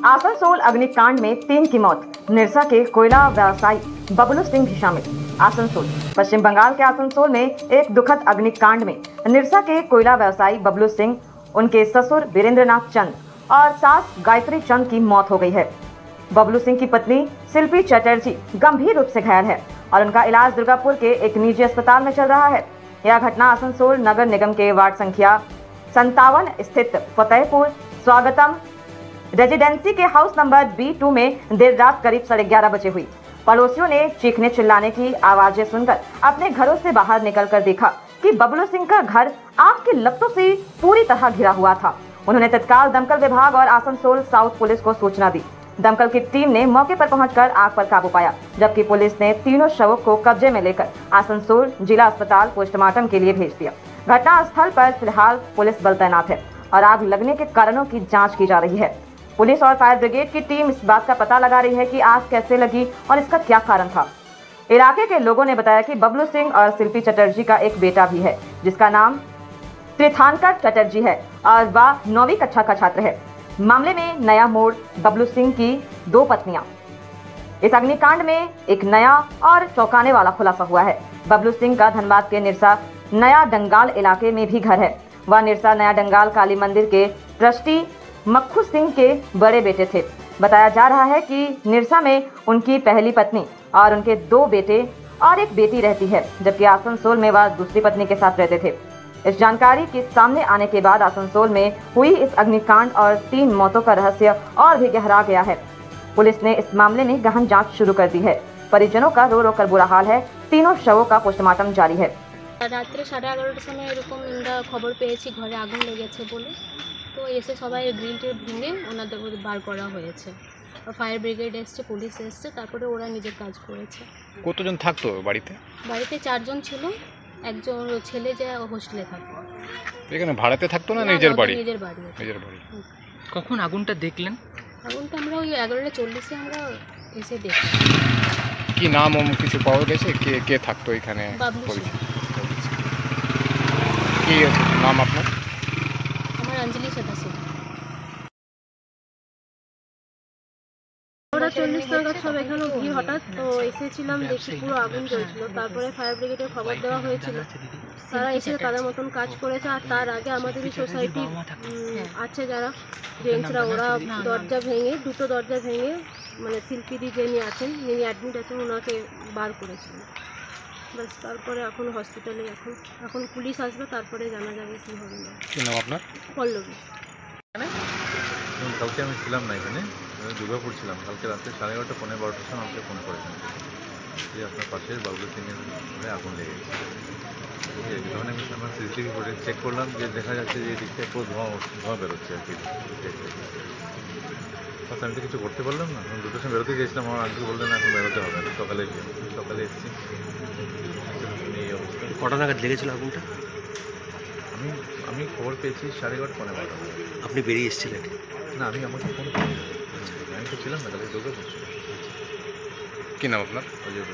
आसनसोल अग्निकांड में 3 की मौत, निरसा के कोयला व्यवसायी बबलू सिंह भी शामिल। आसनसोल पश्चिम बंगाल के आसनसोल में एक दुखद अग्निकांड में निरसा के कोयला व्यवसायी बबलू सिंह, उनके ससुर वीरेंद्रनाथ चंद और सास गायत्री चंद की मौत हो गई है। बबलू सिंह की पत्नी शिल्पी चटर्जी गंभीर रूप से घायल है और उनका इलाज दुर्गापुर के एक निजी अस्पताल में चल रहा है। यह घटना आसनसोल नगर निगम के वार्ड संख्या 57 स्थित फतेहपुर स्वागतम रेजिडेंसी के हाउस नंबर B2 में देर रात करीब 11:30 बजे हुई। पड़ोसियों ने चीखने चिल्लाने की आवाजें सुनकर अपने घरों से बाहर निकलकर देखा कि बबलू सिंह का घर आग की लपटों से पूरी तरह घिरा हुआ था। उन्होंने तत्काल दमकल विभाग और आसनसोल साउथ पुलिस को सूचना दी। दमकल की टीम ने मौके पर पहुंचकर आग पर काबू पाया, जबकि पुलिस ने तीनों शवों को कब्जे में लेकर आसनसोल जिला अस्पताल पोस्टमार्टम के लिए भेज दिया। घटना स्थल पर फिलहाल पुलिस बल तैनात है और आग लगने के कारणों की जांच की जा रही है। पुलिस और फायर ब्रिगेड की टीम इस बात का पता लगा रही है कि आग कैसे लगी और इसका क्या कारण था। इलाके के लोगों ने बताया कि बबलू सिंह और शिल्पी चटर्जी का एक बेटा भी है, जिसका नाम त्रिथानकर चटर्जी है और वह 9वीं कक्षा का छात्र है। मामले में नया मोड़, बबलू सिंह की 2 पत्नियां। इस अग्निकांड में एक नया और चौंकाने वाला खुलासा हुआ है। बबलू सिंह का धनबाद के निरसा नया डंगाल इलाके में भी घर है। वह निरसा नया डंगाल काली मंदिर के ट्रस्टी मक्खू सिंह के बड़े बेटे थे। बताया जा रहा है कि निरसा में उनकी पहली पत्नी और उनके 2 बेटे और एक बेटी रहती है, जबकि आसनसोल में वह दूसरी पत्नी के साथ रहते थे। इस जानकारी के सामने आने के बाद आसनसोल में हुई इस अग्निकांड और 3 मौतों का रहस्य और भी गहरा गया है। पुलिस ने इस मामले में गहन जांच शुरू कर दी है। परिजनों का रो रो कर बुरा हाल है। तीनों शवों का पोस्टमार्टम जारी है। রাত্রে 11:30টার সময় এরকম আমরা খবর পেয়েছি ঘরে আগুন লেগেছে বলে, তো এসে সবাই গ্রিলটা ভেঙে ওনাদের বার করা হয়েছে। ফায়ার ব্রিগেড এসছে, পুলিশ এসছে, তারপরে ওরা নিজের কাজ করেছে। কতজন থাকতো বাড়িতে? বাড়িতে 4 জন ছিল, একজন ছেলে যে হোস্টেলে থাকতো। এখানে ভাড়াতে থাকতো না নিজের বাড়ি? নিজের বাড়ি। নিজের বাড়ি। কখন আগুনটা দেখলেন? আগুনটা আমরা ওই 11:40-এ আমরা এসে দেখি। কি নাম ও কিছু পাওয়া গেছে? কে কে থাকতো এখানে? বাবলু সিং। কি নাম আপনার? আমার অঞ্জলি সদস্য। ওরা 40 নাগাদ সব এখানে ভিড় হঠাৎ তো এসেছিলাম, দেখি পুরো আগুন জ্বলছিল। তারপরে ফায়ার ব্রিগেডে খবর দেওয়া হয়েছিল, তারা এসে তাদের মতন কাজ করেছে। আর তার আগে আমাদের এই সোসাইটি আছে যারা জেন্টসরা, ওরা দরজা ভেঙে, 2টো দরজা ভেঙে, মানে শিল্পীদি যিনি আছেন, যিনি অ্যাডমিট আছেন, ওনাকে বার করেছিলেন। বাস তারপরে এখন হসপিটালে এখন পুলিশ আসবে, তারপরে জানা যাবে কী হবে না। কি নাম আপনার? পল্লবী। কালকে আমি ছিলাম না এখানে, দুর্গাপুর ছিলাম। কালকে রাত্রে 11:30 পৌনে 12টার সময় আমাকে ফোন করেছেন যে আপনার পাশের বাবলু সিংয়ের ঘরে আগুন লেগে গেছে। যখন আমি আমার সিসিটিভি ফুটেজ চেক করলাম, যে দেখা যাচ্ছে যে দিকটা পুরো ধোঁয়া বেরোচ্ছে আর কি। আমি তো কিছু করতে পারলাম না, আমি 2টোর সময় বেরোতে গিয়েছিলাম। আমার আজকে বললেন এখন বেরোতে হবে না, সকালে এসেছি। এই অবস্থা। কটা নাগাদ লেগেছিল আগুনটা? আমি খবর পেয়েছি 11:30 পৌনে 12টা। আপনি বেরিয়ে এসেছিলেন? না, আমাকে ফোন করেছি, আমি তো ছিলাম না, তাহলে দুর্গাপুর ছিল। কি নাম আপনার? অজয়।